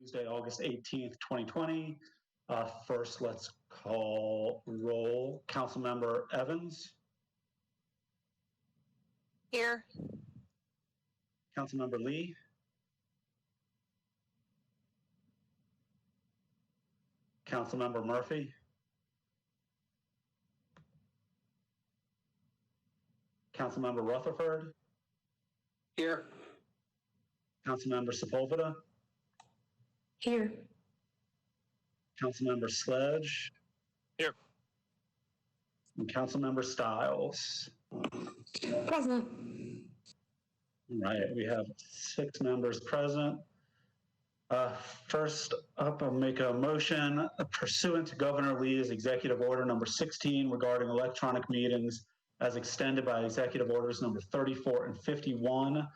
Tuesday, August 18th, 2020. First, let's call roll. Councilmember Evans. Here. Councilmember Lee. Councilmember Murphy. Councilmember Rutherford. Here. Councilmember Sepulveda. Here. Councilmember Sledge. Here. And Councilmember Stiles. Present. All right, we have 6 members present. First up, I'll make a motion pursuant to Governor Lee's Executive Order number 16 regarding electronic meetings as extended by Executive Orders number 34 and 51,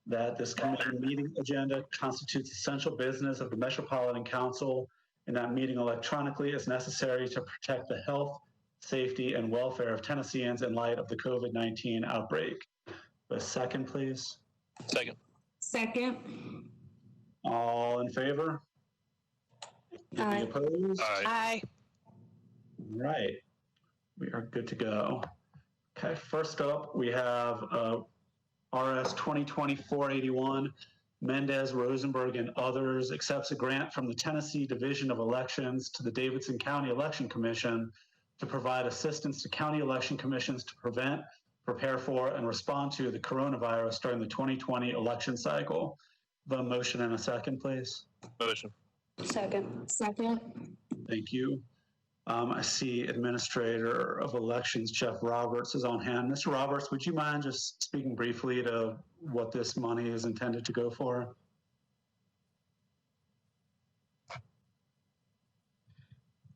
that this committee meeting agenda constitutes essential business of the Metropolitan Council, and that meeting electronically is necessary to protect the health, safety, and welfare of Tennesseans in light of the COVID-19 outbreak. A second, please. Second. Second. All in favor? Aye. Any opposed? Aye. All right, we are good to go. Okay, first up, we have RS 2020-481, Mendez, Rosenberg, and others accepts a grant from the Tennessee Division of Elections to the Davidson County Election Commission to provide assistance to county election commissions to prevent, prepare for, and respond to the coronavirus during the 2020 election cycle. The motion and a second, please. Motion. Second. Second. Thank you. I see Administrator of Elections Jeff Roberts is on hand. Mr. Roberts, would you mind just speaking briefly to what this money is intended to go for?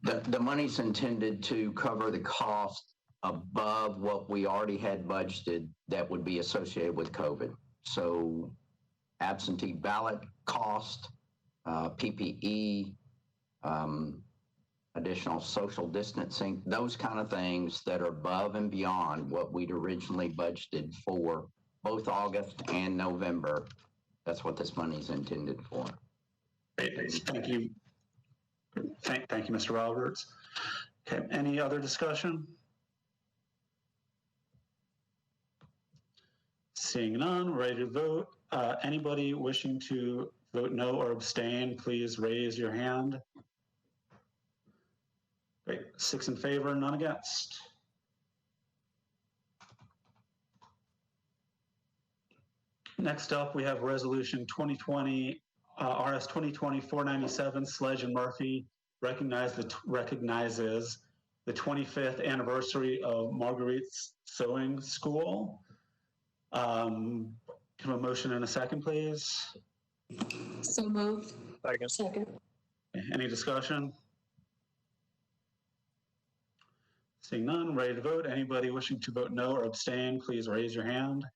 The money's intended to cover the cost above what we already had budgeted that would be associated with COVID. So absentee ballot cost, PPE, additional social distancing, those kind of things that are above and beyond what we'd originally budgeted for both August and November. That's what this money is intended for. Great, thank you. Thank you, Mr. Roberts. Okay, any other discussion? Seeing none, ready to vote. Anybody wishing to vote no or abstain, please raise your hand. Great, 6 in favor, none against. Next up, we have Resolution 2020, RS 2020-497, Sledge and Murphy recognizes the 25th anniversary of Marguerite's Sewing School. Can I have a motion in a second, please? So moved. Second. Second. Any discussion? Seeing none, ready to vote. Anybody wishing to vote no or abstain, please raise your hand.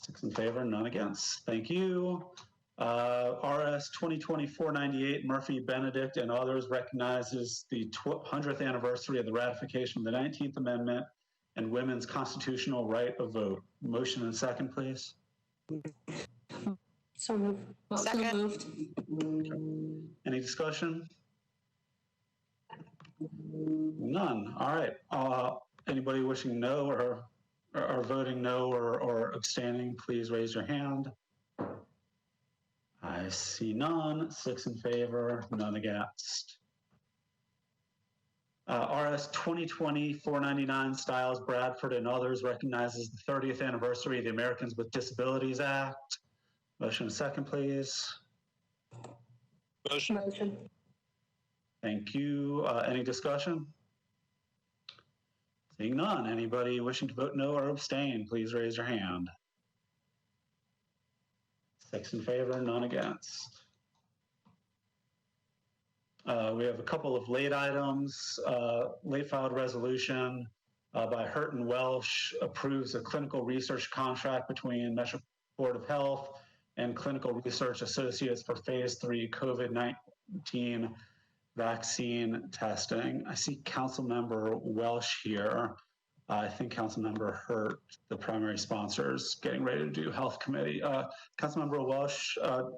6 in favor, none against. Thank you. RS 2020-498, Murphy, Benedict, and others recognizes the 100th anniversary of the ratification of the 19th Amendment and women's constitutional right of vote. Motion and second, please. So moved. Second. So moved. Okay. Any discussion? None. All right. Anybody wishing no or voting no or abstaining, please raise your hand. I see none. 6 in favor, none against. RS 2020-499, Stiles, Bradford, and others recognizes the 30th anniversary of the Americans with Disabilities Act. Motion second, please. Motion. Motion. Thank you. Any discussion? Seeing none. Anybody wishing to vote no or abstain, please raise your hand. 6 in favor, none against. We have a couple of late items. Late filed resolution by Hurt and Welsh approves a clinical research contract between Metro Board of Health and Clinical Research Associates for phase 3 COVID-19 vaccine testing. I see Councilmember Welsh here. I think Councilmember Hurt, the primary sponsor, is getting ready to do health committee. Councilmember Welsh, are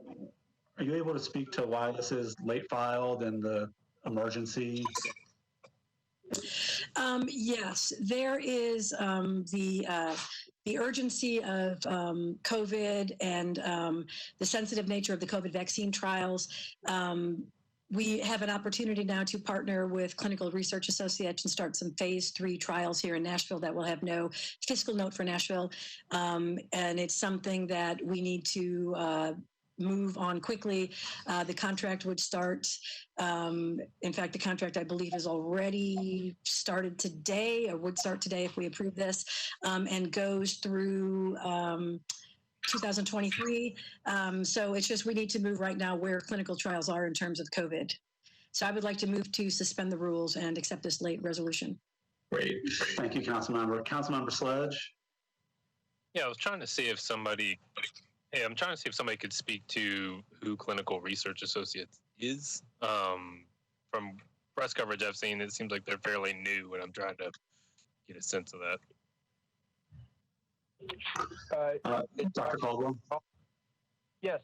you able to speak to why this is late filed and the emergency? Yes, there is the urgency of COVID and the sensitive nature of the COVID vaccine trials. We have an opportunity now to partner with Clinical Research Associates and start some phase 3 trials here in Nashville that will have no fiscal note for Nashville. And it's something that we need to move on quickly. The contract would start, in fact, the contract I believe is already started today, or would start today if we approve this, and goes through 2023. So it's just we need to move right now where clinical trials are in terms of COVID. So I would like to move to suspend the rules and accept this late resolution. Great. Thank you, Councilmember. Councilmember Sledge? Yeah, I was trying to see if somebody, I'm trying to see if somebody could speak to who Clinical Research Associates is. From press coverage I've seen, it seems like they're fairly new, and I'm trying to get a sense of that. Dr. Caldwell? Yes,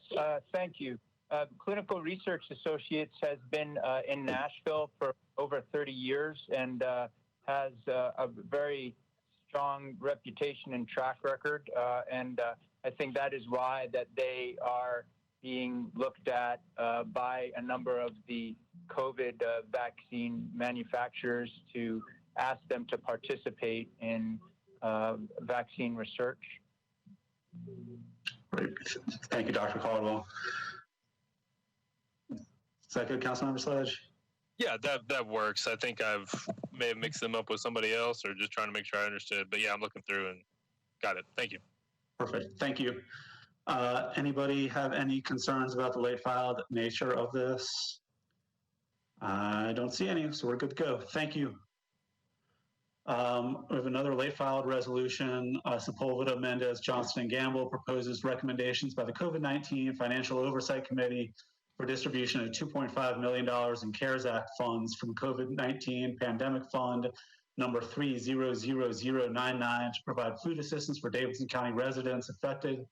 thank you. Clinical Research Associates has been in Nashville for over 30 years and has a very strong reputation and track record. And I think that is why that they are being looked at by a number of the COVID vaccine manufacturers to ask them to participate in vaccine research. Great. Thank you, Dr. Caldwell. Is that good, Councilmember Sledge? Yeah, that works. I think may have mixed them up with somebody else, or just trying to make sure I understood. But yeah, I'm looking through and got it. Thank you. Perfect. Thank you. Anybody have any concerns about the late filed nature of this? I don't see any, so we're good to go. Thank you. We have another late filed resolution. Sepulveda, Mendez, Johnston, and Gamble proposes recommendations by the COVID-19 Financial Oversight Committee for distribution of $2.5 million in CARES Act funds from COVID-19 Pandemic Fund number 300099 to provide food assistance for Davidson County residents affected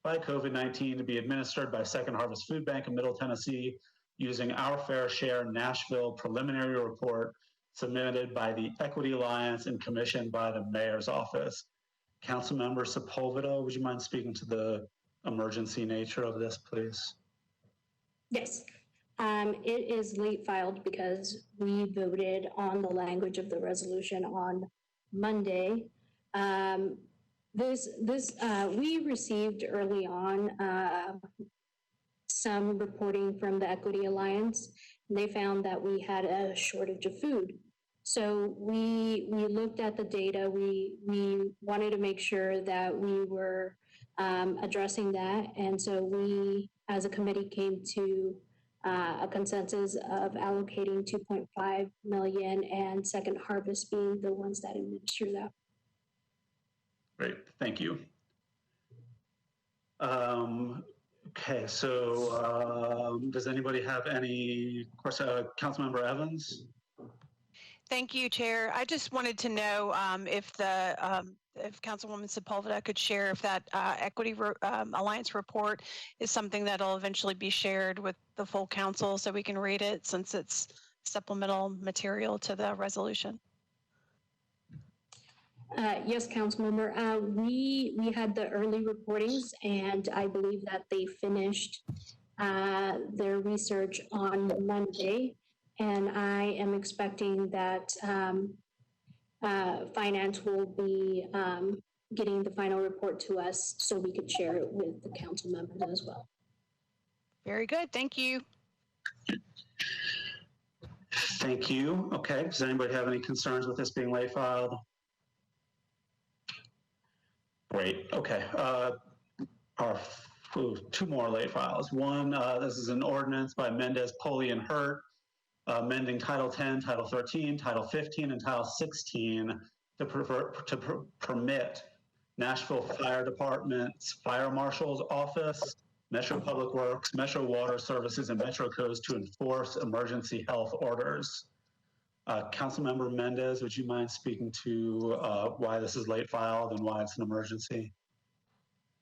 by COVID-19 to be administered by Second Harvest Food Bank in Middle Tennessee using Our Fair Share Nashville preliminary report submitted by the Equity Alliance and commissioned by the Mayor's Office. Councilmember Sepulveda, would you mind speaking to the emergency nature of this, please? Yes. It is late filed because we voted on the language of the resolution on Monday. We received early on some reporting from the Equity Alliance, and they found that we had a shortage of food. So we looked at the data. We wanted to make sure that we were addressing that, and so we, as a committee, came to a consensus of allocating $2.5 million, and Second Harvest being the ones that administer that. Great, thank you. Okay, so does anybody have any questions? Councilmember Evans? Thank you, Chair. I just wanted to know if Councilwoman Sepulveda could share if that Equity Alliance report is something that'll eventually be shared with the full council so we can read it, since it's supplemental material to the resolution. Yes, Councilmember. We had the early reportings, and I believe that they finished their research on Monday. And I am expecting that finance will be getting the final report to us so we could share it with the council members as well. Very good. Thank you. Thank you. Okay, does anybody have any concerns with this being late filed? Great, okay. Two more late files. One, this is an ordinance by Mendez, Poley, and Hurt, amending Title 10, Title 13, Title 15, and Title 16 to permit Nashville Fire Department's Fire Marshal's Office, Metro Public Works, Metro Water Services, and Metro Codes to enforce emergency health orders. Councilmember Mendez, would you mind speaking to why this is late filed and why it's an emergency?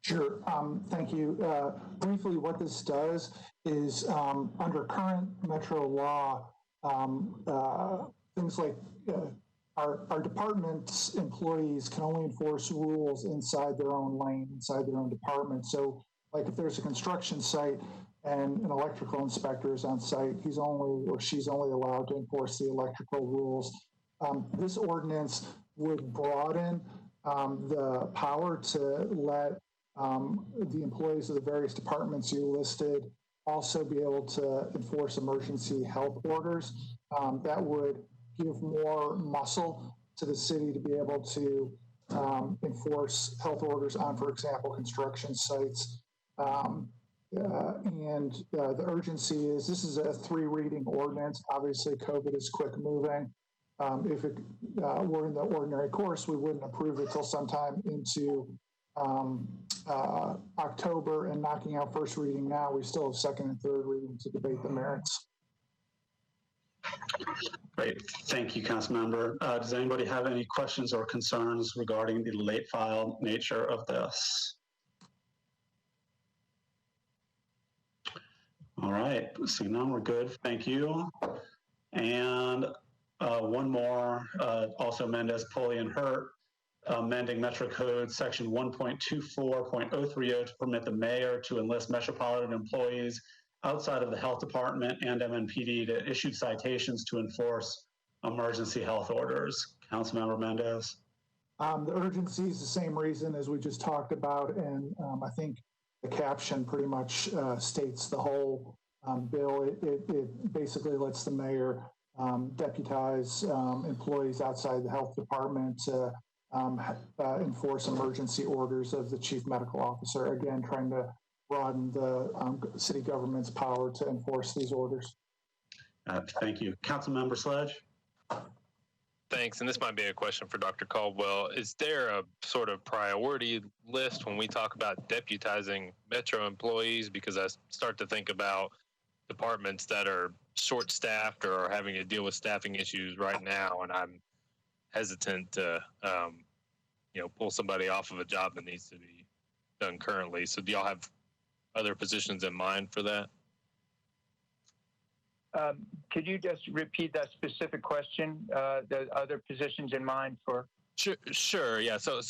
Sure. Thank you. Briefly, what this does is under current Metro law, things like our department's employees can only enforce rules inside their own lane, inside their own department. So like if there's a construction site and an electrical inspector is on site, he's only or she's only allowed to enforce the electrical rules. This ordinance would broaden the power to let the employees of the various departments you listed also be able to enforce emergency health orders. That would give more muscle to the city to be able to enforce health orders on, for example, construction sites. The urgency is this is a 3-reading ordinance. Obviously, COVID is quick moving. If it were in the ordinary course, we wouldn't approve it till sometime into October, and knocking out first reading now, we still have second and third reading to debate the merits. Great. Thank you, Councilmember. Does anybody have any questions or concerns regarding the late file nature of this? All right, seeing none, we're good. Thank you. And one more, also Mendez, Pulley, and Hurt, amending Metro Code Section 1.24.030 to permit the mayor to enlist Metropolitan employees outside of the health department and MNPD to issue citations to enforce emergency health orders. Councilmember Mendez. The urgency is the same reason as we just talked about, and I think the caption pretty much states the whole bill. It basically lets the mayor deputize employees outside the health department to enforce emergency orders of the chief medical officer, again, trying to broaden the city government's power to enforce these orders. Thank you. Councilmember Sledge. Thanks. And this might be a question for Dr. Caldwell. Is there a sort of priority list when we talk about deputizing Metro employees? Because I start to think about departments that are short-staffed or are having to deal with staffing issues right now, and I'm hesitant to, pull somebody off of a job that needs to be done currently. So do y'all have other positions in mind for that? Could you just repeat that specific question? The other positions in mind for? Sure. Yeah. So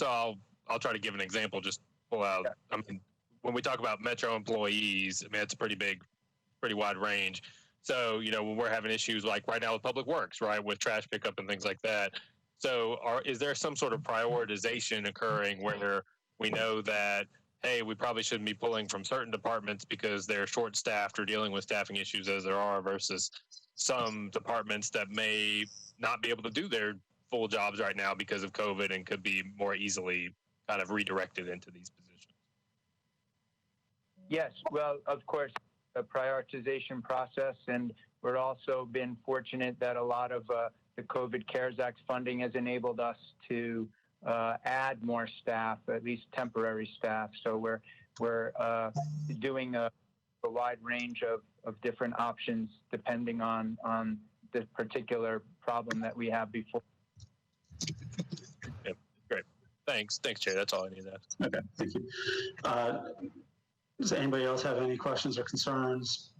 I'll try to give an example. Just pull out. Yeah. I mean, when we talk about Metro employees, I mean it's a pretty wide range. So when we're having issues like right now with Public Works, right, with trash pickup and things like that. So is there some sort of prioritization occurring where we know that, hey, we probably shouldn't be pulling from certain departments because they're short-staffed or dealing with staffing issues as there are versus some departments that may not be able to do their full jobs right now because of COVID and could be more easily kind of redirected into these positions? Yes, well, of course, a prioritization process, and we're also been fortunate that a lot of the COVID CARES Act funding has enabled us to add more staff, at least temporary staff. So we're doing a wide range of different options depending on the particular problem that we have before. Yeah, great. Thanks, Chair. That's all I need to ask. Okay, thank you. Does anybody else have any questions or concerns?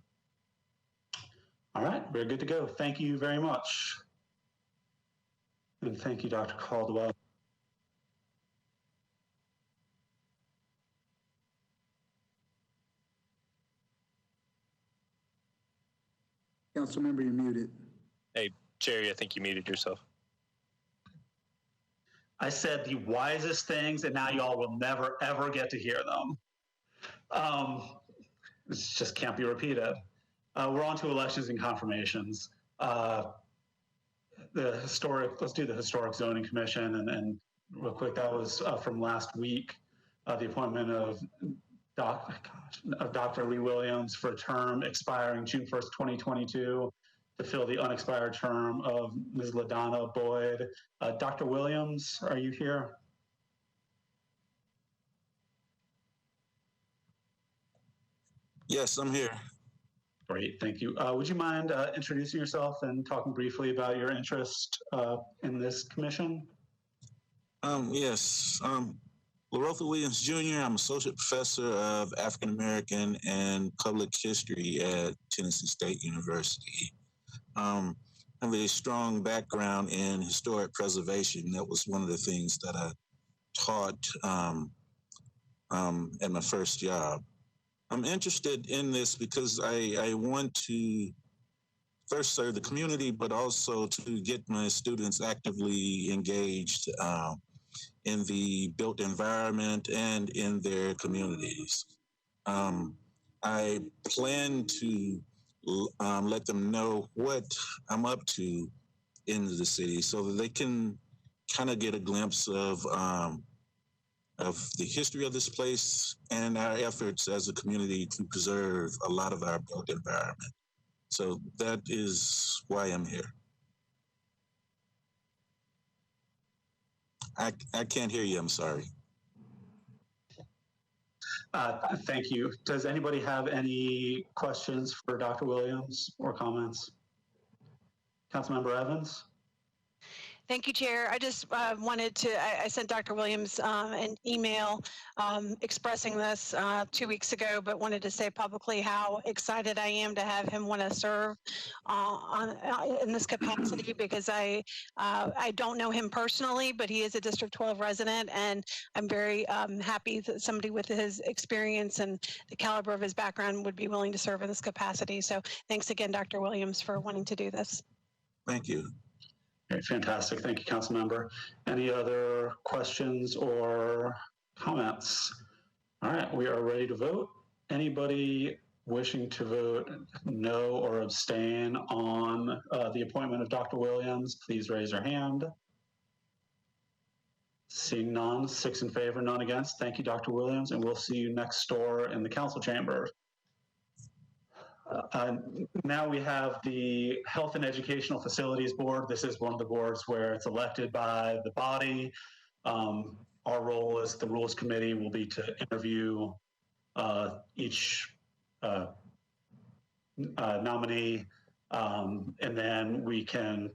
All right, we're good to go. Thank you very much. And thank you, Dr. Caldwell. Councilmember, you're muted. Hey, Jerry, I think you muted yourself. I said the wisest things, and now y'all will never, ever get to hear them. This just can't be repeated. We're on to elections and confirmations. Let's do the Historic Zoning Commission, and real quick, that was from last week, the appointment of Dr. Lee Williams for a term expiring June 1st, 2022 to fill the unexpired term of Ms. LaDonna Boyd. Dr. Williams, are you here? Yes, I'm here. Great, thank you. Would you mind introducing yourself and talking briefly about your interest in this commission? Yes. Larotha Williams Jr., I'm Associate Professor of African American and Public History at Tennessee State University. I have a strong background in historic preservation. That was one of the things that I taught at my first job. I'm interested in this because I want to first serve the community, but also to get my students actively engaged in the built environment and in their communities. I plan to let them know what I'm up to in the city so that they can kind of get a glimpse of the history of this place and our efforts as a community to preserve a lot of our built environment. So that is why I'm here. I can't hear you, I'm sorry. Thank you. Does anybody have any questions for Dr. Williams or comments? Councilmember Evans? Thank you, Chair. I just wanted to, I sent Dr. Williams an email expressing this 2 weeks ago, but wanted to say publicly how excited I am to have him want to serve in this capacity, because I don't know him personally, but he is a District 12 resident, and I'm very happy that somebody with his experience and the caliber of his background would be willing to serve in this capacity. So thanks again, Dr. Williams, for wanting to do this. Thank you. Great, fantastic. Thank you, Councilmember. Any other questions or comments? All right, we are ready to vote. Anybody wishing to vote no or abstain on the appointment of Dr. Williams, please raise your hand. Seeing none, 6 in favor, none against. Thank you, Dr. Williams, and we'll see you next door in the council chamber. Now we have the Health and Educational Facilities Board. This is one of the boards where it's elected by the body. Our role as the Rules Committee will be to interview each nominee, and then we can,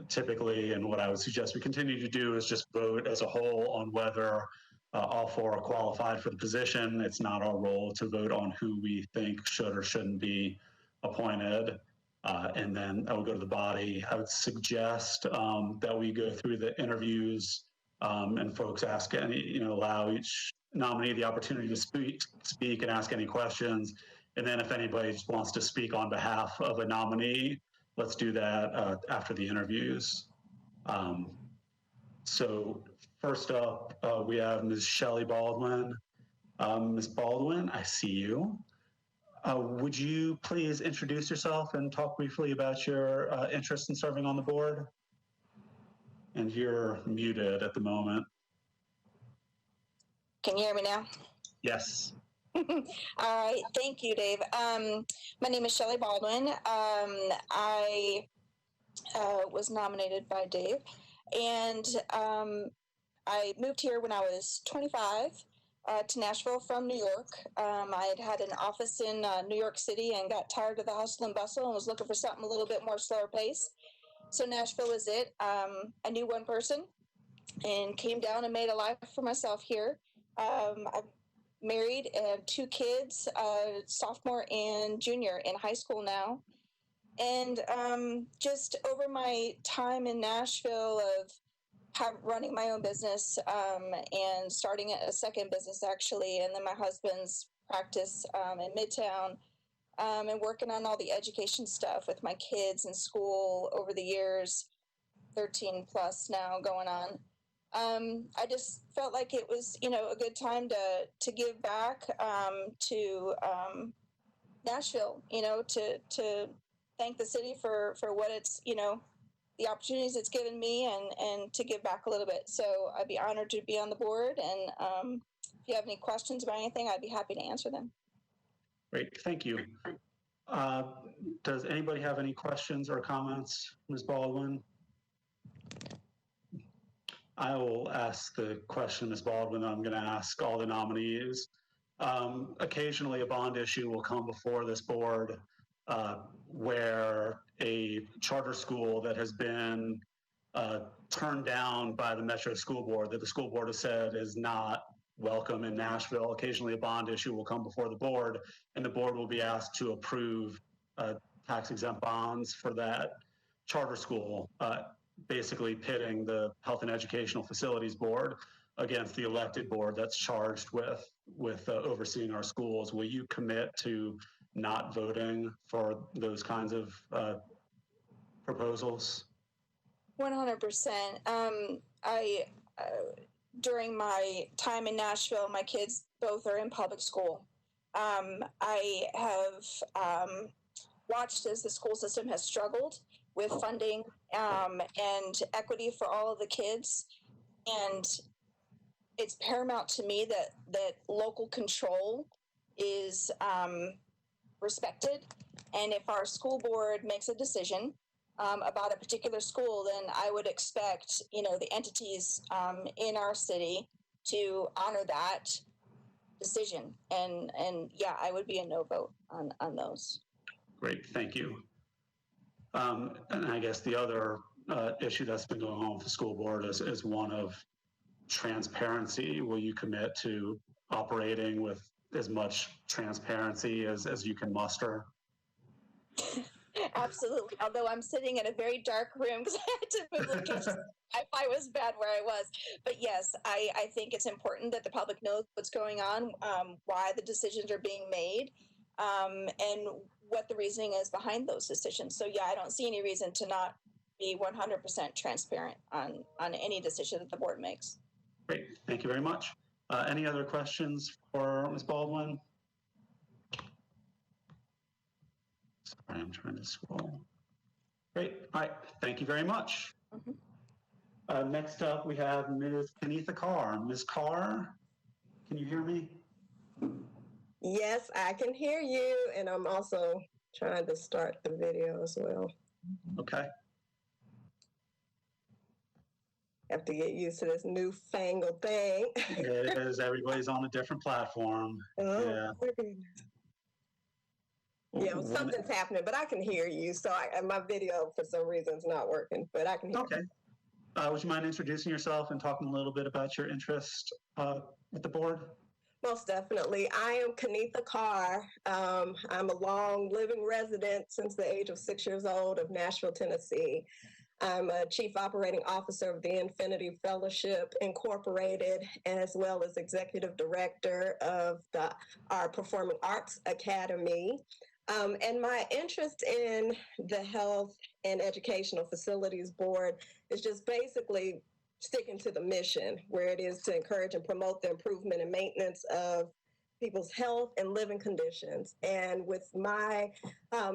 typically, and what I would suggest we continue to do is just vote as a whole on whether all 4 are qualified for the position. It's not our role to vote on who we think should or shouldn't be appointed. And then I would go to the body. I would suggest that we go through the interviews and folks ask any, allow each nominee the opportunity to speak and ask any questions. And then if anybody just wants to speak on behalf of a nominee, let's do that after the interviews. So first up, we have Ms. Shelly Baldwin. Ms. Baldwin, I see you. Would you please introduce yourself and talk briefly about your interest in serving on the board? And you're muted at the moment. Can you hear me now? Yes. All right, thank you, Dave. My name is Shelly Baldwin. I was nominated by Dave, and I moved here when I was 25 to Nashville from New York. I had an office in New York City and got tired of the hustle and bustle and was looking for something a little bit more slower pace. So Nashville was it. I knew one person and came down and made a life for myself here. I'm married and have 2 kids, sophomore and junior in high school now. And just over my time in Nashville of running my own business and starting a second business actually, and then my husband's practice in Midtown, and working on all the education stuff with my kids in school over the years, 13 plus now going on. I just felt like it was, a good time to give back to Nashville, to thank the city for what it's, the opportunities it's given me and to give back a little bit. So I'd be honored to be on the board. And if you have any questions about anything, I'd be happy to answer them. Great, thank you. Does anybody have any questions or comments, Ms. Baldwin? I will ask the question, Ms. Baldwin, I'm going to ask all the nominees. Occasionally a bond issue will come before this board. where a charter school that has been turned down by the Metro School Board, that the school board has said is not welcome in Nashville. Occasionally a bond issue will come before the board, and the board will be asked to approve tax-exempt bonds for that charter school, basically pitting the Health and Educational Facilities Board against the elected board that's charged with overseeing our schools. Will you commit to not voting for those kinds of proposals? 100%. During my time in Nashville, my kids both are in public school. I have watched as the school system has struggled with funding and equity for all of the kids. And it's paramount to me that local control is respected. And if our school board makes a decision about a particular school, then I would expect, the entities in our city to honor that decision. And yeah, I would be a no vote on those. Great, thank you. And I guess the other issue that's been going on with the school board is one of transparency. Will you commit to operating with as much transparency as you can muster? Absolutely. Although I'm sitting in a very dark room because I had to move locations. I was bad where I was. But yes, I think it's important that the public knows what's going on, why the decisions are being made, and what the reasoning is behind those decisions. So yeah, I don't see any reason to not be 100% transparent on any decision that the board makes. Great, thank you very much. Any other questions for Ms. Baldwin? Sorry, I'm trying to scroll. Great, all right, thank you very much. Mm-hmm. Next up, we have Ms. Kenitha Carr. Ms. Carr, can you hear me? Yes, I can hear you, and I'm also trying to start the video as well. Okay. Have to get used to this newfangled thing. It is, everybody's on a different platform. Oh, yeah. Yeah, something's happening, but I can hear you. So my video, for some reason, is not working, but I can hear you. Okay. Would you mind introducing yourself and talking a little bit about your interest with the board? Most definitely. I am Kenitha Carr. I'm a long living resident since the age of 6 years old of Nashville, Tennessee. I'm a Chief Operating Officer of the Infinity Fellowship Incorporated, as well as Executive Director of our Performing Arts Academy. And my interest in the Health and Educational Facilities Board is just basically sticking to the mission, where it is to encourage and promote the improvement and maintenance of people's health and living conditions. And with my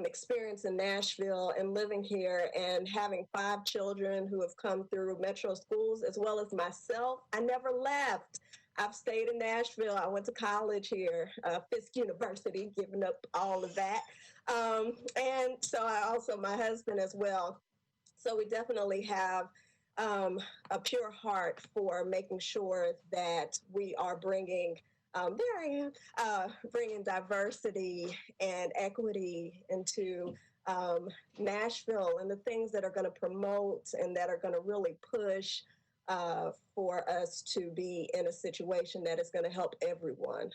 experience in Nashville and living here and having 5 children who have come through Metro schools, as well as myself, I never left. I've stayed in Nashville. I went to college here, Fisk University, giving up all of that. And so my husband as well. So we definitely have a pure heart for making sure that we are bringing bringing diversity and equity into Nashville, and the things that are going to promote and that are going to really push for us to be in a situation that is going to help everyone.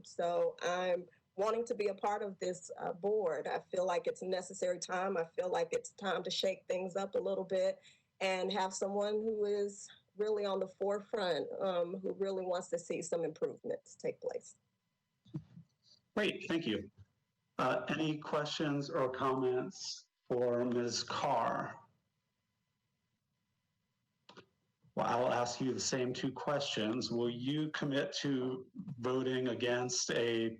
So I'm wanting to be a part of this board. I feel like it's a necessary time. I feel like it's time to shake things up a little bit and have someone who is really on the forefront, who really wants to see some improvements take place. Great, thank you. Any questions or comments for Ms. Carr? Well, I'll ask you the same 2 questions. Will you commit to voting against a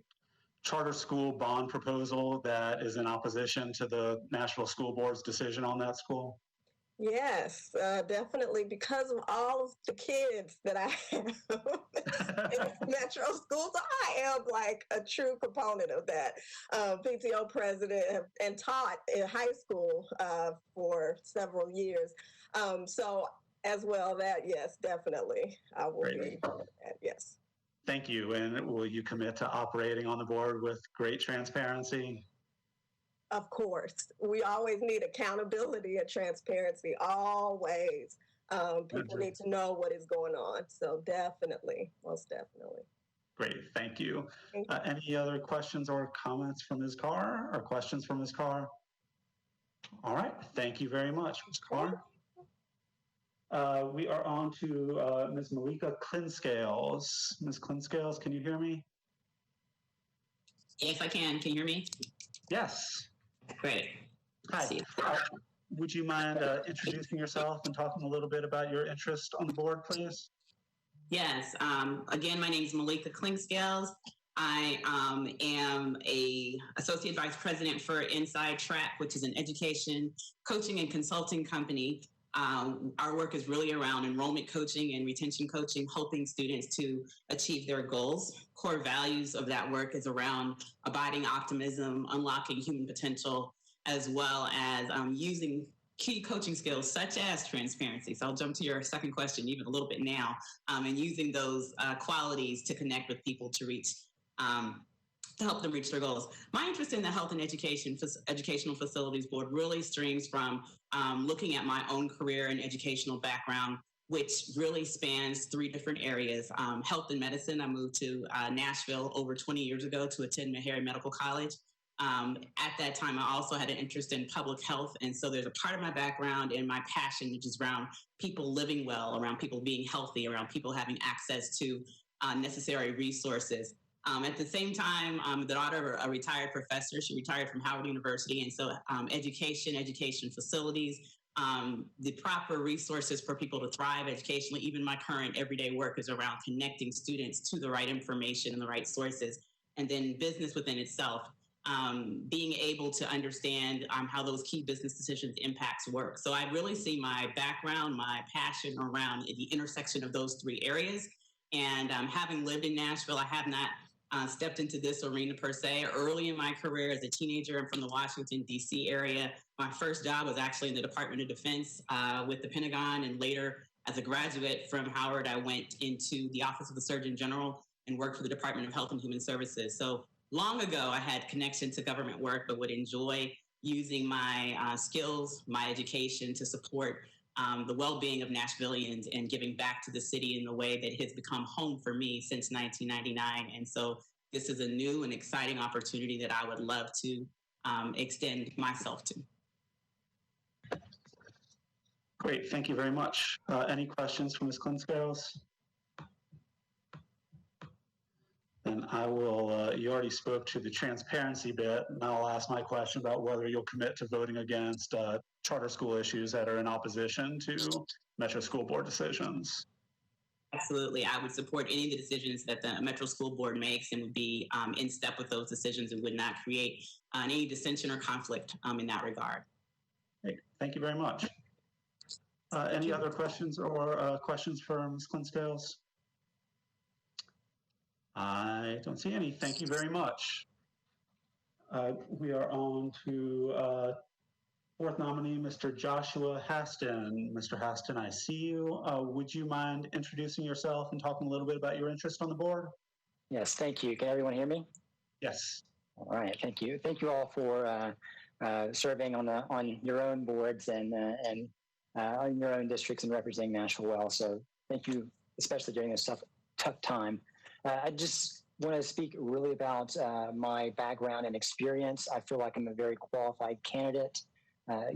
charter school bond proposal that is in opposition to the Nashville School Board's decision on that school? Yes, definitely, because of all of the kids that I have in Metro schools. I am like a true component of that. PTO president and taught in high school for several years. So as well, that, yes, definitely, I will be part of that, yes. Thank you. And will you commit to operating on the board with great transparency? of course. We always need accountability and transparency, always. People need to know what is going on. So definitely, most definitely. Great, thank you. Any other questions or comments from Ms. Carr or questions from Ms. Carr? All right, thank you very much, Ms. Carr. We are on to Ms. Malika Clinscales. Ms. Clinscales, can you hear me? Yes, I can. Can you hear me? Yes. Great. Hi. Would you mind introducing yourself and talking a little bit about your interest on the board, please? Yes. Again, my name is Malika Clinscales. I am a associate vice president for Inside Track, which is an education, coaching, and consulting company. Our work is really around enrollment coaching and retention coaching, helping students to achieve their goals. Core values of that work is around abiding optimism, unlocking human potential, as well as using key coaching skills such as transparency. So I'll jump to your second question even a little bit now, and using those qualities to connect with people to reach, to help them reach their goals. My interest in the Health and Educational Facilities Board really streams from looking at my own career and educational background, which really spans three different areas. Health and medicine. I moved to Nashville over 20 years ago to attend Meharry Medical College. At that time, I also had an interest in public health. And so there's a part of my background and my passion, which is around people living well, around people being healthy, around people having access to necessary resources. At the same time, I'm the daughter of a retired professor. She retired from Howard University. And so education facilities, the proper resources for people to thrive educationally. Even my current everyday work is around connecting students to the right information and the right sources. And then business within itself, being able to understand how those key business decisions impacts work. So I really see my background, my passion around the intersection of those three areas. And having lived in Nashville, I have not stepped into this arena per se. Early in my career as a teenager, I'm from the Washington, D.C. area. My first job was actually in the Department of Defense with the Pentagon. And later, as a graduate from Howard, I went into the Office of the Surgeon General and worked for the Department of Health and Human Services. So long ago, I had connection to government work, but would enjoy using my skills, my education to support the well-being of Nashvillians and giving back to the city in the way that has become home for me since 1999. And so this is a new and exciting opportunity that I would love to extend myself to. Great, thank you very much. Any questions from Ms. Clinscales? And I will, you already spoke to the transparency bit, and I'll ask my question about whether you'll commit to voting against charter school issues that are in opposition to Metro School Board decisions. Absolutely. I would support any of the decisions that the Metro School Board makes and would be in step with those decisions and would not create any dissension or conflict in that regard. Great. Thank you very much. Any other questions or questions for Ms. Clinscales? I don't see any. Thank you very much. We are on to fourth nominee, Mr. Joshua Haston. Mr. Haston, I see you. Would you mind introducing yourself and talking a little bit about your interest on the board? Yes, thank you. Can everyone hear me? Yes. All right, thank you. Thank you all for serving on your own boards and on your own districts and representing Nashville well. So thank you, especially during this tough time. I just want to speak really about my background and experience. I feel like I'm a very qualified candidate,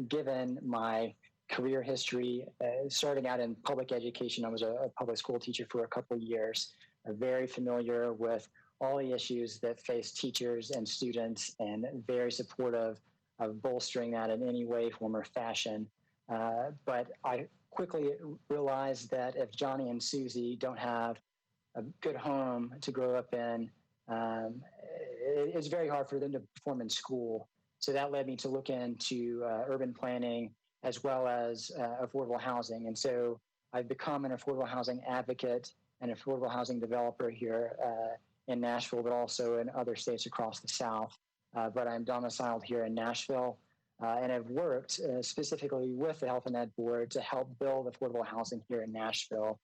given my career history. Starting out in public education, I was a public school teacher for a couple of years. Very familiar with all the issues that face teachers and students, and very supportive of bolstering that in any way, form, or fashion. But I quickly realized that if Johnny and Susie don't have a good home to grow up in, it's very hard for them to perform in school. So that led me to look into urban planning as well as affordable housing. And so I've become an affordable housing advocate and affordable housing developer here in Nashville, but also in other states across the South. But I'm domiciled here in Nashville and have worked specifically with the Health and Ed Board to help build affordable housing here in Nashville.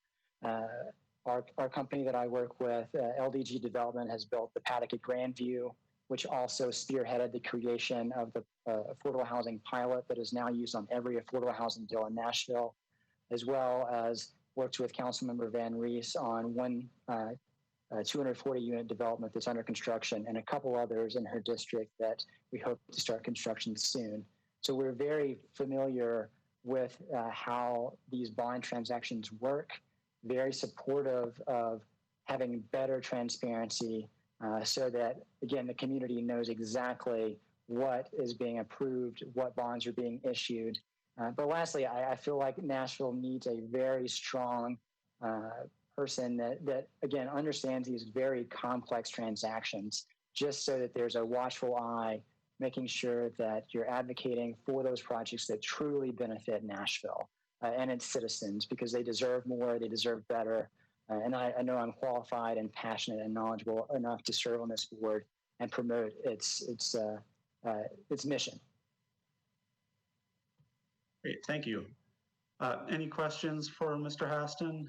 Our company that I work with, LDG Development, has built the Paddock at Grandview, which also spearheaded the creation of the affordable housing pilot that is now used on every affordable housing deal in Nashville, as well as worked with Councilmember Van Rees on one 240 unit development that's under construction and a couple others in her district that we hope to start construction soon. So we're very familiar with how these bond transactions work, very supportive of having better transparency so that, again, the community knows exactly what is being approved, what bonds are being issued. But lastly, I feel like Nashville needs a very strong person that, again, understands these very complex transactions, just so that there's a watchful eye, making sure that you're advocating for those projects that truly benefit Nashville and its citizens, because they deserve more, they deserve better. And I know I'm qualified and passionate and knowledgeable enough to serve on this board and promote its mission. Great, thank you. Any questions for Mr. Haston?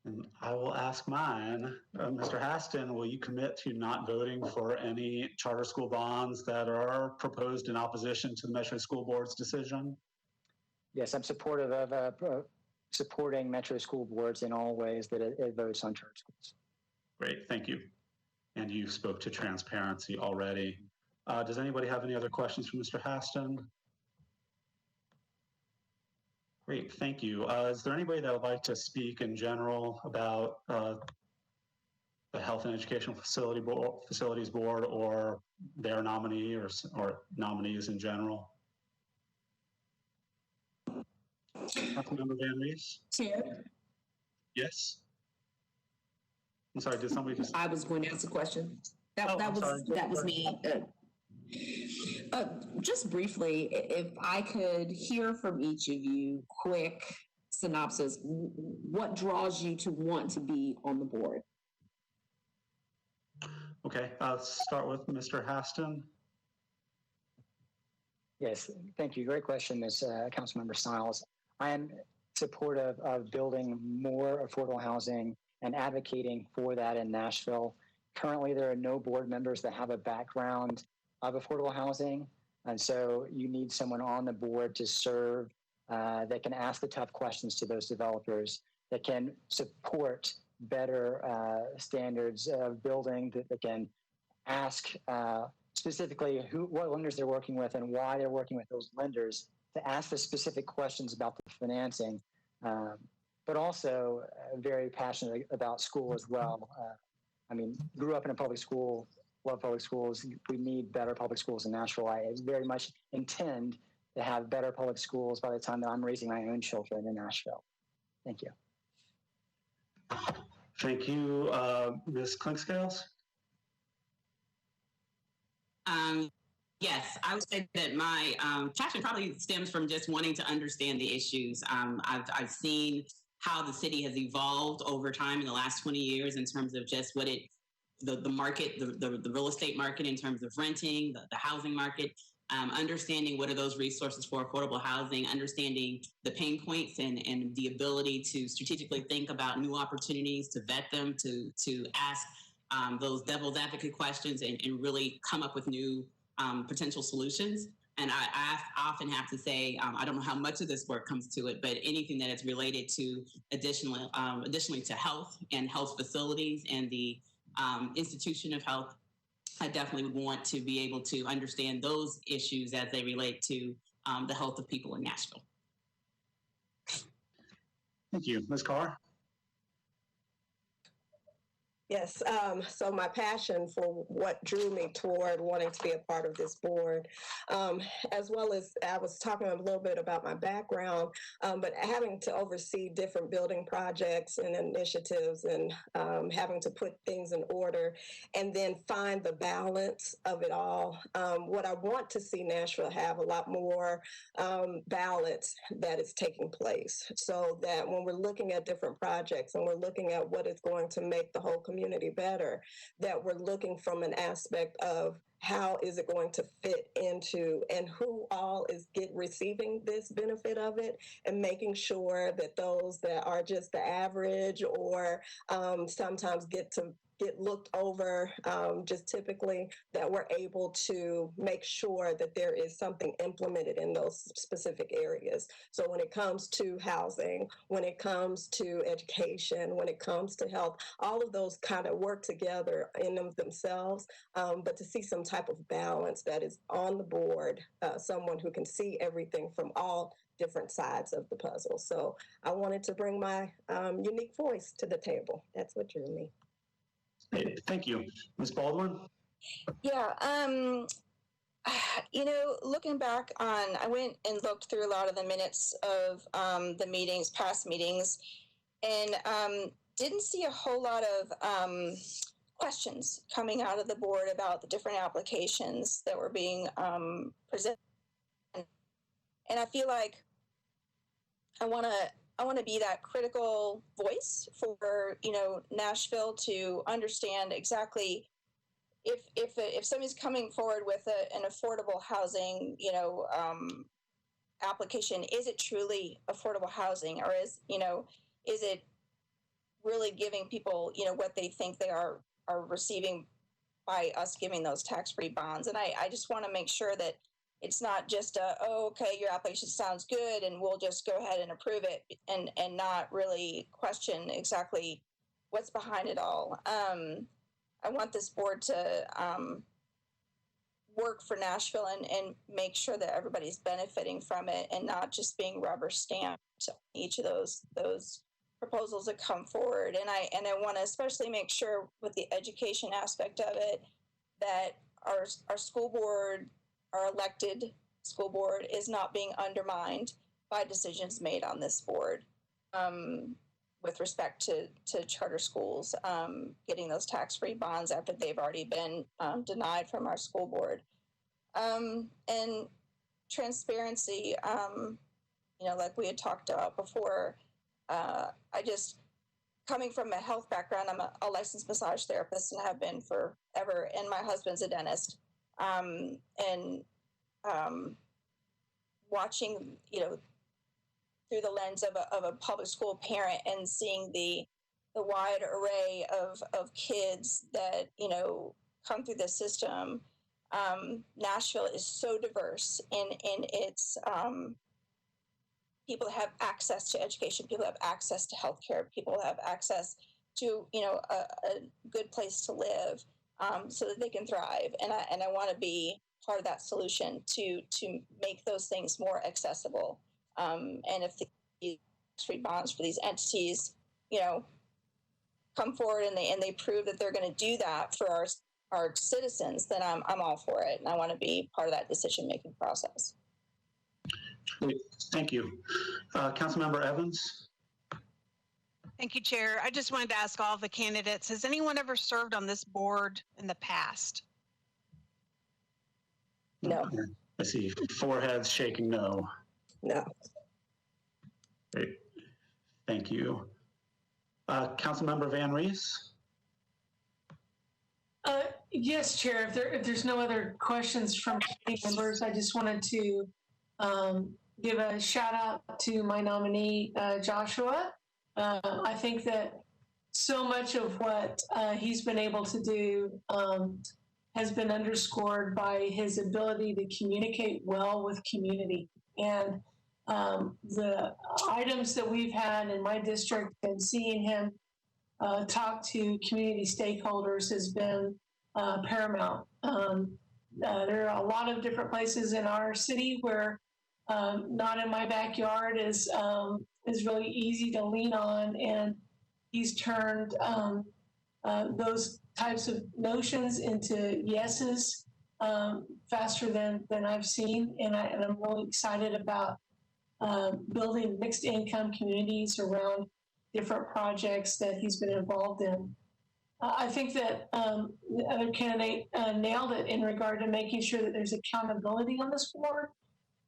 And I will ask mine. Mr. Haston, will you commit to not voting for any charter school bonds that are proposed in opposition to the Metro School Board's decision? Yes, I'm supportive of supporting Metro School Boards in all ways that it votes on charter schools. Great, thank you. And you spoke to transparency already. Does anybody have any other questions for Mr. Haston? Great, thank you. Is there anybody that would like to speak in general about the Health and Educational Facilities Board or their nominee or nominees in general? Councilmember Van Rees? Chair? Yes? I'm sorry, did somebody just... I was going to ask a question. That was me. Just briefly, if I could hear from each of you, quick synopsis, what draws you to want to be on the board? Okay, I'll start with Mr. Haston. Yes, thank you. Great question, Ms. Councilmember Stiles. I am supportive of building more affordable housing and advocating for that in Nashville. Currently, there are no board members that have a background of affordable housing. And so you need someone on the board to serve that can ask the tough questions to those developers, that can support better standards of building, that can ask specifically what lenders they're working with and why they're working with those lenders, to ask the specific questions about the financing, but also very passionate about school as well. I mean, grew up in a public school, love public schools. We need better public schools in Nashville. I very much intend to have better public schools by the time that I'm raising my own children in Nashville. Thank you. Thank you. Ms. Clinkscales? Yes, I would say that my passion probably stems from just wanting to understand the issues. I've seen how the city has evolved over time in the last 20 years in terms of just what the market, the real estate market in terms of renting, the housing market, understanding what are those resources for affordable housing, understanding the pain points and the ability to strategically think about new opportunities, to vet them, to ask those devil's advocate questions and really come up with new potential solutions. And I often have to say, I don't know how much of this work comes to it, but anything that is related to additionally to health and health facilities and the institution of health, I definitely would want to be able to understand those issues as they relate to the health of people in Nashville. Thank you. Ms. Carr? Yes, so my passion for what drew me toward wanting to be a part of this board, as well as I was talking a little bit about my background, but having to oversee different building projects and initiatives and having to put things in order and then find the balance of it all. What I want to see Nashville have a lot more balance that is taking place, so that when we're looking at different projects and we're looking at what is going to make the whole community better, that we're looking from an aspect of how is it going to fit into, and who all is receiving this benefit of it, and making sure that those that are just the average or sometimes get looked over, just typically, that we're able to make sure that there is something implemented in those specific areas. So when it comes to housing, when it comes to education, when it comes to health, all of those kind of work together in themselves, but to see some type of balance that is on the board, someone who can see everything from all different sides of the puzzle. So I wanted to bring my unique voice to the table. That's what drew me. Thank you. Ms. Baldwin? Yeah, you know, looking back on, I went and looked through a lot of the minutes of the meetings, past meetings, and didn't see a whole lot of questions coming out of the board about the different applications that were being presented. And I feel like I want to be that critical voice for, you know, Nashville to understand exactly if somebody's coming forward with an affordable housing, you know, application, is it truly affordable housing, or is it really giving people, you know, what they think they are receiving by us giving those tax-free bonds? And I just want to make sure that it's not just oh, okay, your application sounds good and we'll just go ahead and approve it, and not really question exactly what's behind it all. I want this board to work for Nashville and make sure that everybody's benefiting from it and not just being rubber stamped on each of those proposals that come forward. And I want to especially make sure with the education aspect of it that our school board, our elected school board, is not being undermined by decisions made on this board with respect to charter schools getting those tax-free bonds after they've already been denied from our school board. And transparency, you know, like we had talked about before, I just, coming from a health background, I'm a licensed massage therapist and have been forever, and my husband's a dentist. Watching, you know, through the lens of a public school parent and seeing the wide array of kids that, you know, come through the system, Nashville is so diverse in its people have access to education, people have access to healthcare, people have access to, you know, a good place to live, so that they can thrive. And I want to be part of that solution to make those things more accessible. And if the tax-free bonds for these entities, you know, come forward and they prove that they're going to do that for our citizens, then I'm all for it, and I want to be part of that decision-making process. Thank you. Councilmember Evans? Thank you, Chair. I just wanted to ask all the candidates, has anyone ever served on this board in the past? No. I see foreheads shaking no. No. Great. Thank you. Councilmember Van Rees? Yes, Chair. If there's no other questions from committee members, I just wanted to give a shout out to my nominee, Joshua. I think that so much of what he's been able to do has been underscored by his ability to communicate well with community. And the items that we've had in my district and seeing him talk to community stakeholders has been paramount. There are a lot of different places in our city where not in my backyard is really easy to lean on, and he's turned those types of notions into yeses faster than I've seen, and I'm really excited about building mixed income communities around different projects that he's been involved in. I think that the other candidate nailed it in regard to making sure that there's accountability on this board.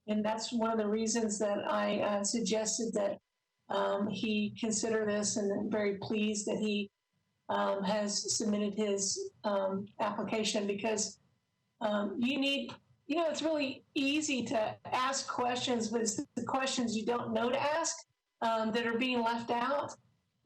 And that's one of the reasons that I suggested that he consider this, and I'm very pleased that he has submitted his application, because You need, it's really easy to ask questions, but it's the questions you don't know to ask that are being left out.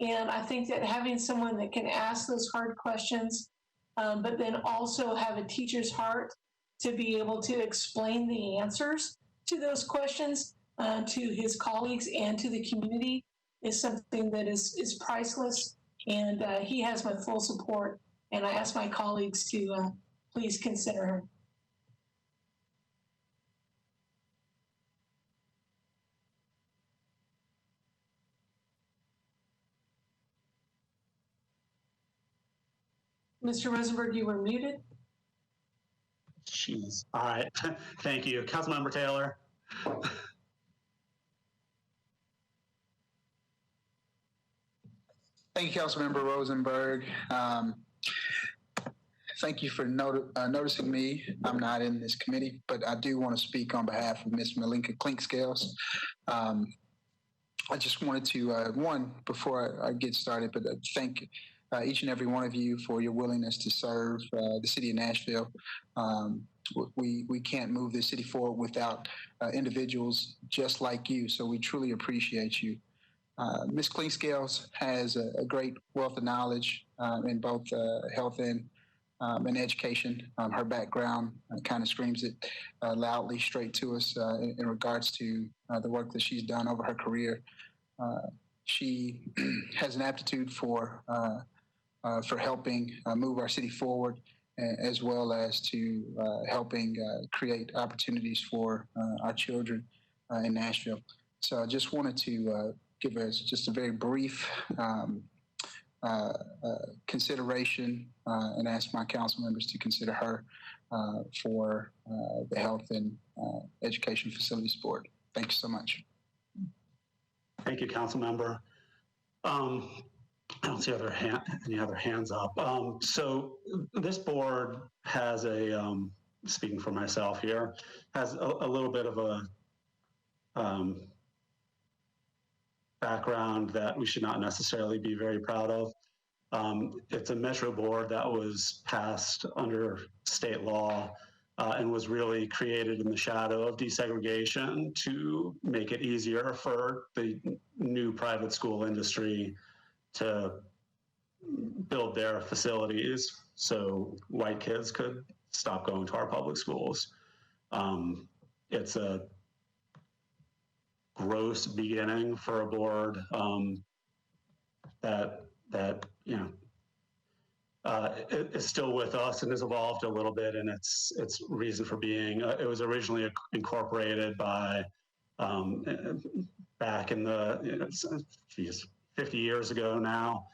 And I think that having someone that can ask those hard questions, but then also have a teacher's heart to be able to explain the answers to those questions to his colleagues and to the community is something that is priceless. And he has my full support. And I ask my colleagues to please consider him. Mr. Rosenberg, you were muted. Jeez. All right. Thank you. Councilmember Taylor. Thank you, Councilmember Rosenberg. Thank you for noticing me. I'm not in this committee, but I do want to speak on behalf of Ms. Malinka Clinkscales. I just wanted to, one, before I get started, but thank each and every one of you for your willingness to serve the city of Nashville. We can't move the city forward without individuals just like you, so we truly appreciate you. Ms. Clinkscales has a great wealth of knowledge in both health and education. Her background kind of screams it loudly straight to us in regards to the work that she's done over her career. She has an aptitude for helping move our city forward, as well as to helping create opportunities for our children in Nashville. So I just wanted to give us just a very brief consideration and ask my council members to consider her for the Health and Education Facilities Board. Thank you so much. Thank you, council member. I don't see any other hands up. So this board has a, speaking for myself here, has a little bit of a background that we should not necessarily be very proud of. It's a metro board that was passed under state law and was really created in the shadow of desegregation to make it easier for the new private school industry to build their facilities so white kids could stop going to our public schools. It's a gross beginning for a board that is still with us and has evolved a little bit in its reason for being. It was originally incorporated by back in the 50 years ago now.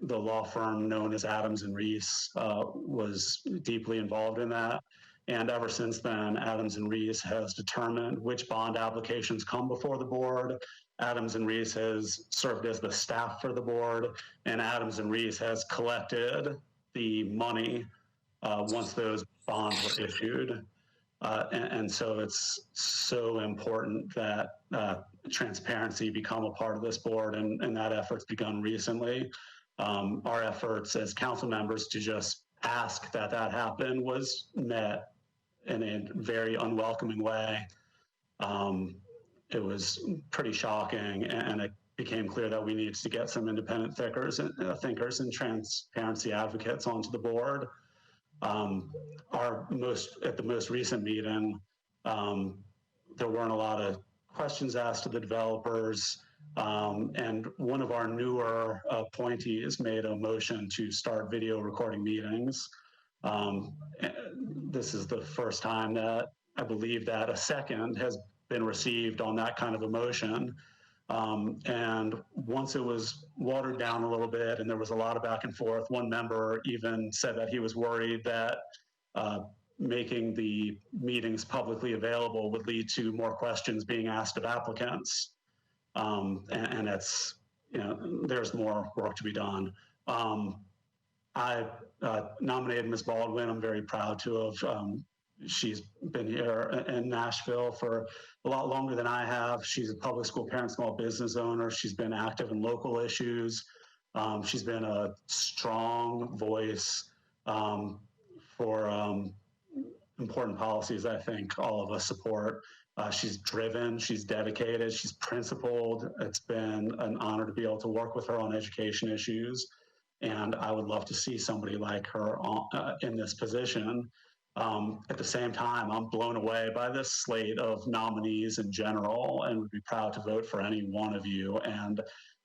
The law firm known as Adams and Reese was deeply involved in that. And ever since then, Adams and Reese has determined which bond applications come before the board. Adams and Reese has served as the staff for the board, and Adams and Reese has collected the money once those bonds were issued. And so it's so important that transparency become a part of this board, and that effort's begun recently. Our efforts as council members to just ask that happen was met in a very unwelcoming way. It was pretty shocking, and it became clear that we needed to get some independent thinkers and transparency advocates onto the board. At the most recent meeting, there weren't a lot of questions asked to the developers, and one of our newer appointees made a motion to start video recording meetings. This is the first time that I believe that a second has been received on that kind of a motion. And once it was watered down a little bit and there was a lot of back and forth, one member even said that he was worried that making the meetings publicly available would lead to more questions being asked of applicants. And it's, there's more work to be done. I nominated Ms. Baldwin. I'm very proud to have. She's been here in Nashville for a lot longer than I have. She's a public school parent, small business owner. She's been active in local issues. She's been a strong voice for important policies I think all of us support. She's driven, she's dedicated, she's principled. It's been an honor to be able to work with her on education issues. And I would love to see somebody like her in this position. At the same time, I'm blown away by this slate of nominees in general and would be proud to vote for any one of you. And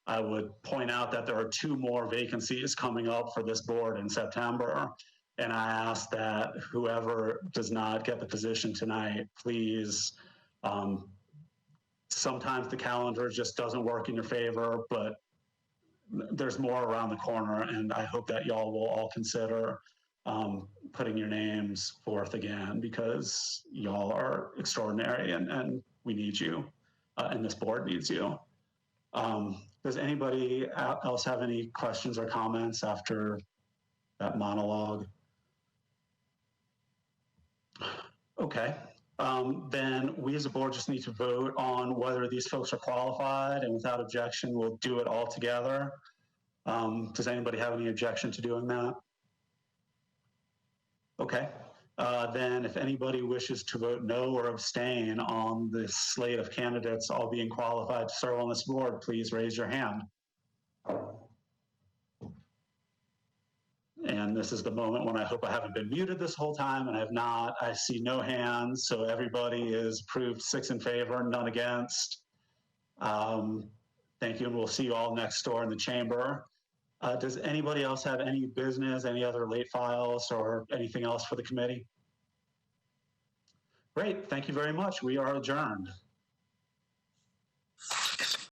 I would point out that there are 2 more vacancies coming up for this board in September. And I ask that whoever does not get the position tonight, please, sometimes the calendar just doesn't work in your favor, but there's more around the corner, and I hope that y'all will all consider putting your names forth again, because y'all are extraordinary and we need you, and this board needs you. Does anybody else have any questions or comments after that monologue? Okay. Then we as a board just need to vote on whether these folks are qualified, and without objection, we'll do it all together. Does anybody have any objection to doing that? Okay. Then if anybody wishes to vote no or abstain on the slate of candidates all being qualified to serve on this board, please raise your hand. And this is the moment when I hope I haven't been muted this whole time, and I have not. I see no hands, so everybody is approved, 6 in favor, none against. Thank you, and we'll see you all next door in the chamber. Does anybody else have any business, any other late files, or anything else for the committee? Great, thank you very much. We are adjourned.